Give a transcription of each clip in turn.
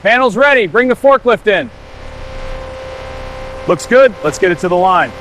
Panel's ready. Bring the forklift in. Looks good. Let's get it to the line.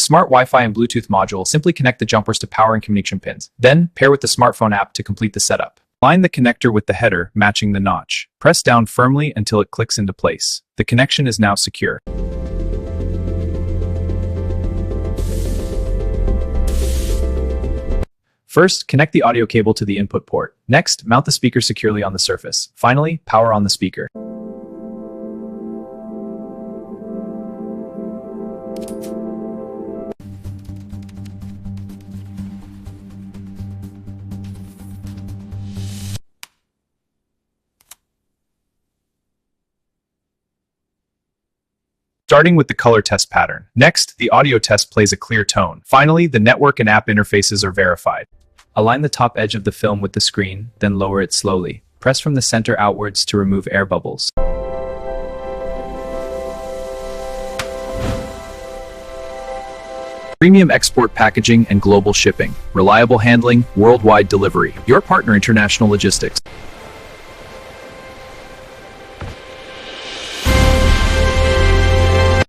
Smart Wi-Fi and Bluetooth module, simply connect the jumpers to power and communication pins. Then, pair with the smartphone app to complete the setup. Align the connector with the header, matching the notch. Press down firmly until it clicks into place. The connection is now secure. First, connect the audio cable to the input port. Next, mount the speaker securely on the surface. Finally, power on the speaker. Starting with the color test pattern. Next, the audio test plays a clear tone. Finally, the network and app interfaces are verified. Align the top edge of the film with the screen, then lower it slowly. Press from the center outwards to remove air bubbles. Premium export packaging and global shipping. Reliable handling, worldwide delivery. Your partner, International Logistics.